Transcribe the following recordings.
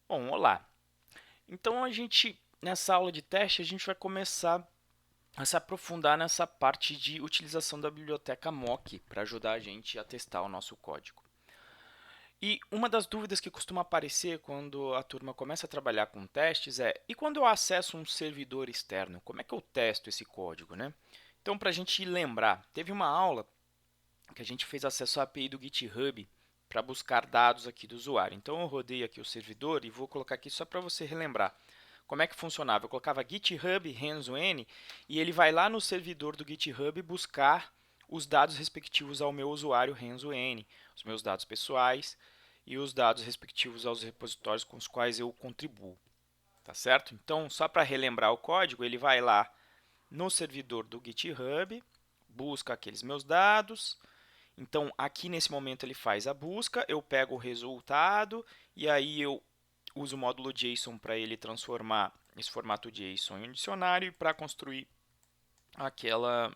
Bom, olá. Então nessa aula de teste, a gente vai começar a se aprofundar nessa parte de utilização da biblioteca mock para ajudar a gente a testar o nosso código. E uma das dúvidas que costuma aparecer quando a turma começa a trabalhar com testes é: e quando eu acesso um servidor externo, como é que eu testo esse código, né? Então, para a gente lembrar, teve uma aula que a gente fez acesso à API do GitHub para buscar dados aqui do usuário. Então, eu rodei aqui o servidor e vou colocar aqui só para você relembrar. Como é que funcionava? Eu colocava GitHub Renzo-N e ele vai lá no servidor do GitHub buscar os dados respectivos ao meu usuário Renzo-N, os meus dados pessoais e os dados respectivos aos repositórios com os quais eu contribuo. Tá certo? Então, só para relembrar o código, ele vai lá no servidor do GitHub, busca aqueles meus dados. Então, aqui nesse momento ele faz a busca, eu pego o resultado e aí eu uso o módulo JSON para ele transformar esse formato JSON em um dicionário para aquela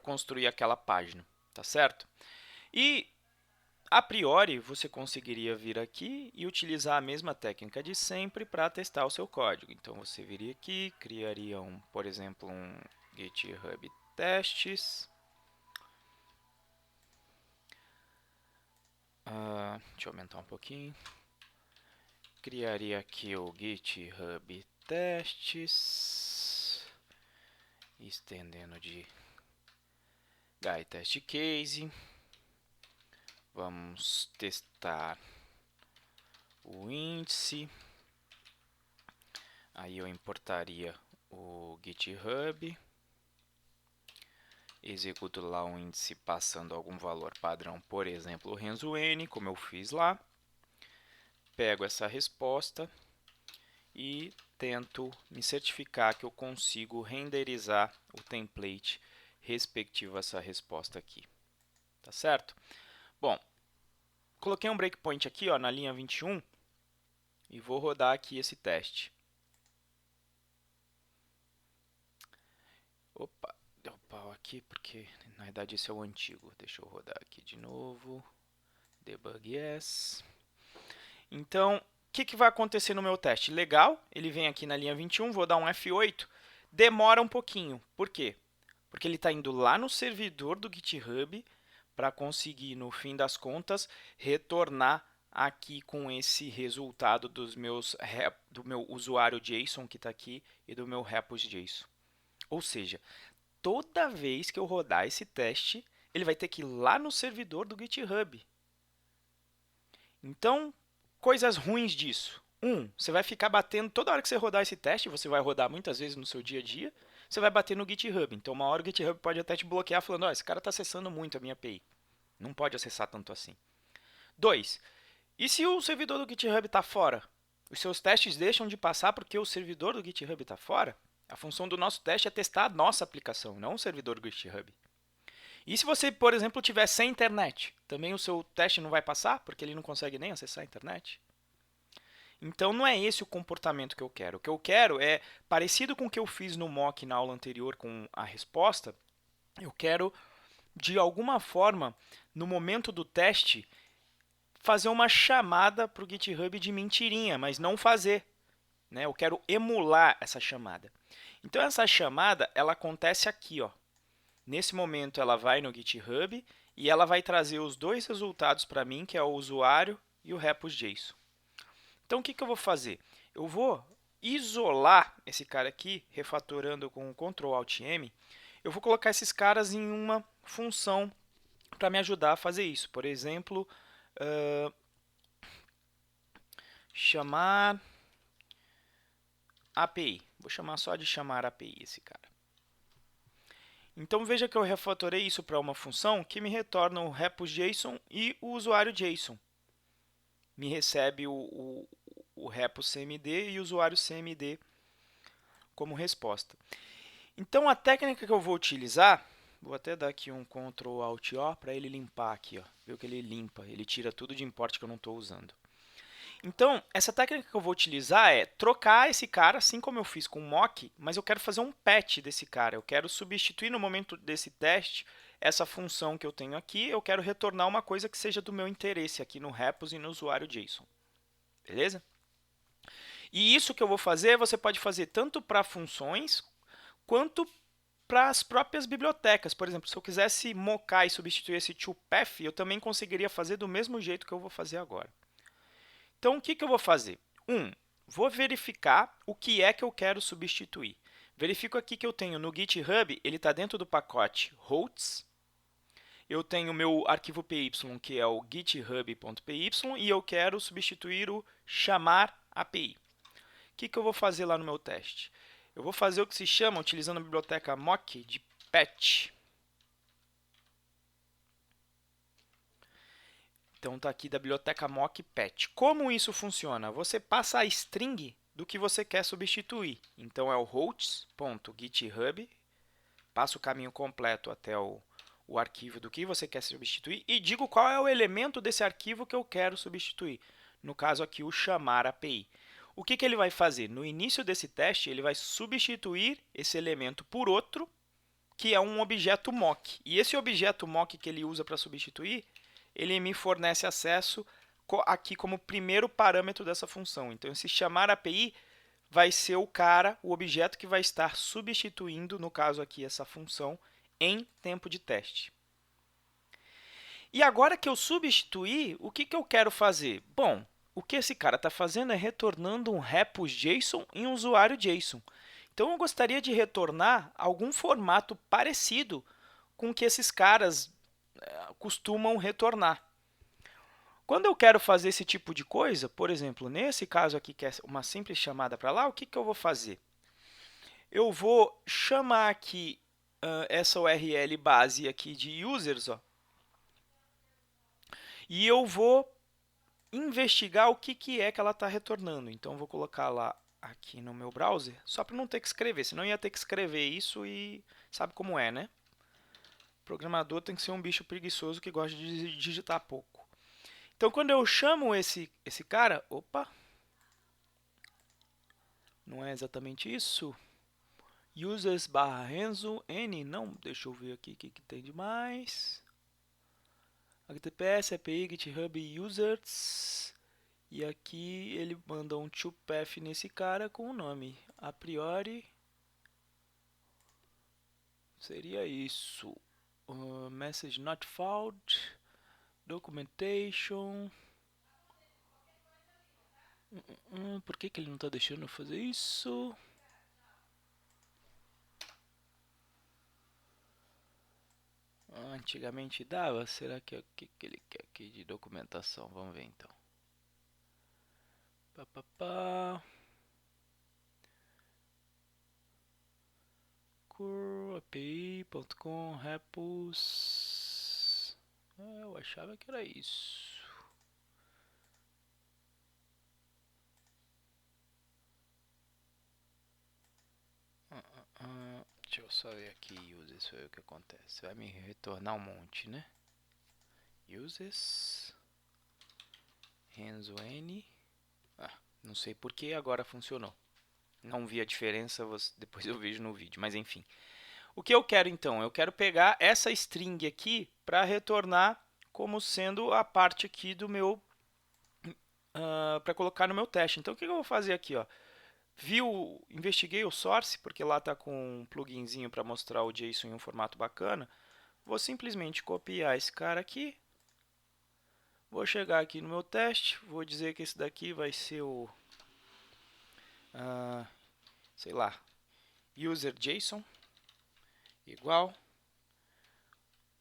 construir aquela página, tá certo? E a priori você conseguiria vir aqui e utilizar a mesma técnica de sempre para testar o seu código. Então você viria aqui, criaria por exemplo, um GitHub testes. Deixa eu aumentar um pouquinho. Criaria aqui o GitHub testes, estendendo de guy test case. Vamos testar o índice. Aí eu importaria o GitHub, executo lá o índice passando algum valor padrão, por exemplo, o Renzo-N, como eu fiz lá. Pego essa resposta e tento me certificar que eu consigo renderizar o template respectivo a essa resposta aqui. Tá certo? Bom, coloquei um breakpoint aqui na linha 21 e vou rodar aqui esse teste. Opa, deu pau aqui porque na verdade esse é o antigo. Deixa eu rodar aqui de novo. Debug yes. Então, o que vai acontecer no meu teste? Legal, ele vem aqui na linha 21, vou dar um F8. Demora um pouquinho. Por quê? Porque ele está indo lá no servidor do GitHub para conseguir, no fim das contas, retornar aqui com esse resultado do meu usuário JSON que está aqui e do meu repos JSON. Ou seja, toda vez que eu rodar esse teste, ele vai ter que ir lá no servidor do GitHub. Então, coisas ruins disso. Você vai ficar batendo, toda hora que você rodar esse teste, você vai rodar muitas vezes no seu dia a dia, você vai bater no GitHub. Então, uma hora o GitHub pode até te bloquear falando, esse cara está acessando muito a minha API. Não pode acessar tanto assim. 2. E se o servidor do GitHub está fora? Os seus testes deixam de passar porque o servidor do GitHub está fora? A função do nosso teste é testar a nossa aplicação, não o servidor do GitHub. E se você, por exemplo, tiver sem internet, também o seu teste não vai passar, porque ele não consegue nem acessar a internet? Então, não é esse o comportamento que eu quero. O que eu quero é, parecido com o que eu fiz no mock na aula anterior com a resposta, eu quero, de alguma forma, no momento do teste, fazer uma chamada para o GitHub de mentirinha, mas não fazer. Né? Eu quero emular essa chamada. Então, essa chamada ela acontece aqui. Nesse momento, ela vai no GitHub e ela vai trazer os dois resultados para mim, que é o usuário e o repos JSON. Então, o que eu vou fazer? Eu vou isolar esse cara aqui, refatorando com o Ctrl Alt M. Eu vou colocar esses caras em uma função para me ajudar a fazer isso. Por exemplo, chamar API. Vou chamar só de chamar API esse cara. Então, veja que eu refatorei isso para uma função que me retorna o repos JSON e o usuário JSON. Me recebe o repos CMD e o usuário CMD como resposta. Então, a técnica que eu vou utilizar, vou até dar aqui um Ctrl Alt O para ele limpar aqui. Viu que ele limpa, ele tira tudo de import que eu não estou usando. Então, essa técnica que eu vou utilizar é trocar esse cara, assim como eu fiz com o mock, mas eu quero fazer um patch desse cara. Eu quero substituir no momento desse teste essa função que eu tenho aqui. Eu quero retornar uma coisa que seja do meu interesse aqui no repos e no usuário JSON. beleza? E isso que eu vou fazer, você pode fazer tanto para funções quanto para as próprias bibliotecas. Por exemplo, se eu quisesse mocar e substituir esse toPath, eu também conseguiria fazer do mesmo jeito que eu vou fazer agora. Então, o que eu vou fazer? Vou verificar o que é que eu quero substituir. Verifico aqui que eu tenho no GitHub, ele está dentro do pacote routes. Eu tenho o meu arquivo py, que é o github.py, e eu quero substituir o chamar API. O que eu vou fazer lá no meu teste? Eu vou fazer o que se chama, utilizando a biblioteca mock, de patch. Então, está aqui da biblioteca mock patch. Como isso funciona? Você passa a string do que você quer substituir. Então, é o routes.github, passa o caminho completo até o arquivo do que você quer substituir e digo qual é o elemento desse arquivo que eu quero substituir. No caso aqui, o chamar API. O que ele vai fazer? No início desse teste, ele vai substituir esse elemento por outro, que é um objeto mock. E esse objeto mock que ele usa para substituir, ele me fornece acesso aqui como primeiro parâmetro dessa função. Então, esse chamar API vai ser o objeto que vai estar substituindo, no caso aqui, essa função em tempo de teste. E agora que eu substituí, o que eu quero fazer? Bom, o que esse cara está fazendo é retornando um repos JSON e um usuário JSON. Então, eu gostaria de retornar algum formato parecido com o que esses caras costumam retornar. Quando eu quero fazer esse tipo de coisa, por exemplo, nesse caso aqui, que é uma simples chamada para lá, o que eu vou fazer? Eu vou chamar aqui essa URL base aqui de users, ó, e eu vou investigar o que é que ela está retornando. Então, eu vou colocar lá aqui no meu browser, só para não ter que escrever, senão eu ia ter que escrever isso e sabe como é, né? O programador tem que ser um bicho preguiçoso que gosta de digitar pouco. Então, quando eu chamo esse cara, opa, não é exatamente isso. Users /Renzo N, não, deixa eu ver aqui o que tem de mais. HTTPS, API, GitHub Users. E aqui ele manda um toPath nesse cara com o nome. A priori seria isso. Message not found. Documentation. Por que ele não está deixando eu fazer isso? Antigamente dava? Será que é o que ele quer aqui de documentação? Vamos ver então. API.com repos. Eu achava que era isso. Deixa eu só ver aqui, uses, foi o que acontece. Vai me retornar um monte, né? Uses. Renzo N. Não sei por que agora funcionou. Não vi a diferença, depois eu vejo no vídeo, mas enfim. O que eu quero então? Eu quero pegar essa string aqui para retornar como sendo a parte aqui do meu... para colocar no meu teste. Então, o que eu vou fazer aqui? Ó? Investiguei o source, porque lá está com um pluginzinho para mostrar o JSON em um formato bacana. Vou simplesmente copiar esse cara aqui. Vou chegar aqui no meu teste, vou dizer que esse daqui vai ser o... sei lá, user JSON, igual.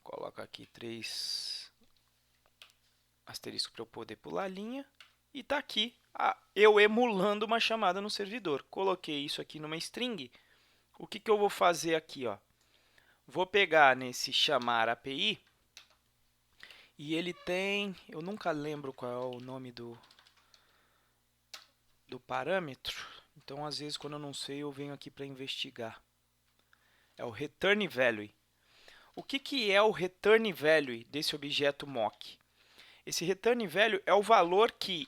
Coloco aqui 3 asterisco para eu poder pular a linha. E está aqui eu emulando uma chamada no servidor. Coloquei isso aqui numa string. O que eu vou fazer aqui? Ó? Vou pegar nesse chamar API e ele tem... Eu nunca lembro qual é o nome do parâmetro. Então, às vezes, quando eu não sei, eu venho aqui para investigar. É o return value. O que é o return value desse objeto mock? Esse return value é o valor que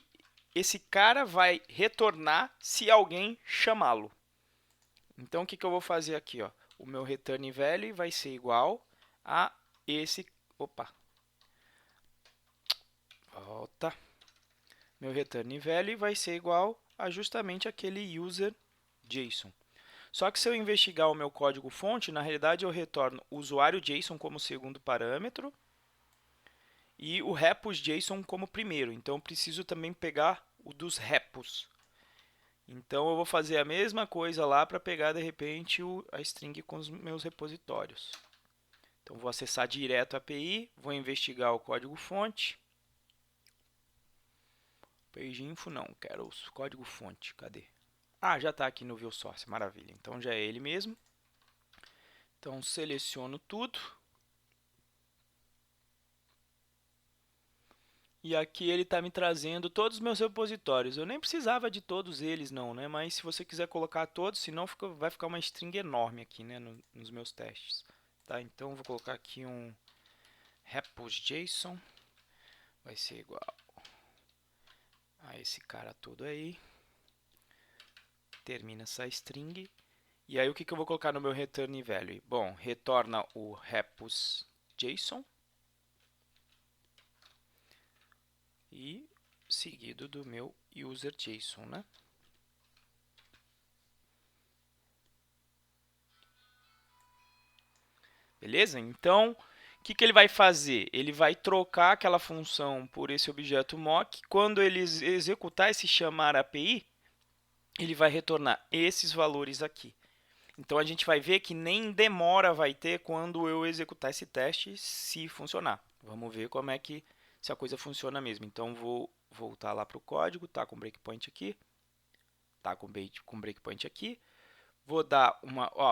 esse cara vai retornar se alguém chamá-lo. Então, o que eu vou fazer aqui? Ó? O meu return value vai ser igual a esse... Opa! Volta. meu return value vai ser igual a justamente aquele user JSON. Só que se eu investigar o meu código fonte, na realidade eu retorno o usuário JSON como segundo parâmetro e o repos JSON como primeiro. Então eu preciso também pegar o dos repos. Então eu vou fazer a mesma coisa lá para pegar de repente a string com os meus repositórios. Então vou acessar direto a API, vou investigar o código fonte. Page info não, quero o código fonte, cadê? Ah, já está aqui no view source, maravilha. Então já é ele mesmo. Então seleciono tudo. E aqui ele está me trazendo todos os meus repositórios. Eu nem precisava de todos eles não, né? Mas se você quiser colocar todos, senão vai ficar uma string enorme aqui, né? Nos meus testes. Tá? Então eu vou colocar aqui um repos.json. Vai ser igual a esse cara todo aí. Termina essa string. E aí o que eu vou colocar no meu return value? Bom, retorna o repos.json. E seguido do meu user.json, né? Beleza? Então, o que ele vai fazer? Ele vai trocar aquela função por esse objeto mock. Quando ele executar esse chamar API, ele vai retornar esses valores aqui. Então, a gente vai ver que nem demora vai ter quando eu executar esse teste, se funcionar. Vamos ver como é que se a coisa funciona mesmo. Então, vou voltar lá para o código, tá com breakpoint aqui, tá com breakpoint aqui. Vou dar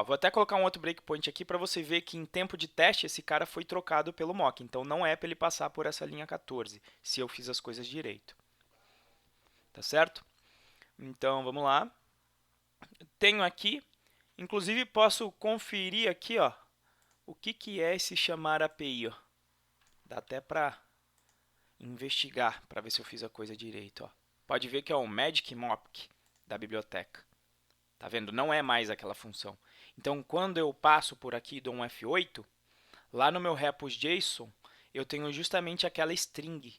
vou até colocar um outro breakpoint aqui para você ver que em tempo de teste esse cara foi trocado pelo mock. Então não é para ele passar por essa linha 14, se eu fiz as coisas direito. Tá certo? Então vamos lá. Tenho aqui, inclusive posso conferir aqui, ó, o que é esse chamar API, ó. Dá até para investigar para ver se eu fiz a coisa direito, ó. Pode ver que é o Magic Mock da biblioteca. Tá vendo? Não é mais aquela função. Então, quando eu passo por aqui e dou um F8, lá no meu repos.json, eu tenho justamente aquela string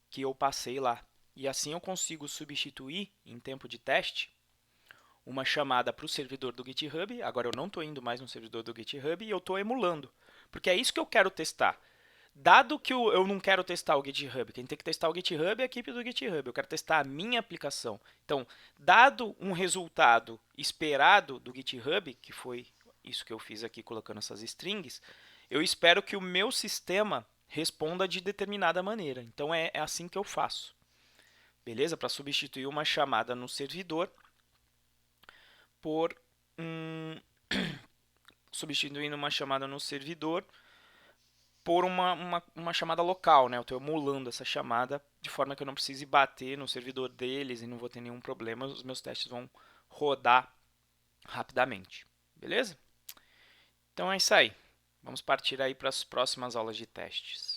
que eu passei lá. E assim eu consigo substituir, em tempo de teste, uma chamada para o servidor do GitHub. Agora eu não estou indo mais no servidor do GitHub e eu estou emulando. Porque é isso que eu quero testar. Dado que eu não quero testar o GitHub, quem tem que testar o GitHub é a equipe do GitHub. Eu quero testar a minha aplicação. Então, dado um resultado esperado do GitHub, que foi isso que eu fiz aqui colocando essas strings, eu espero que o meu sistema responda de determinada maneira. Então, é assim que eu faço. Beleza? Para substituir uma chamada no servidor por substituindo uma chamada no servidor por uma chamada local, né? Eu estou emulando essa chamada de forma que eu não precise bater no servidor deles e não vou ter nenhum problema. Os meus testes vão rodar rapidamente. Beleza? Então é isso aí. Vamos partir aí para as próximas aulas de testes.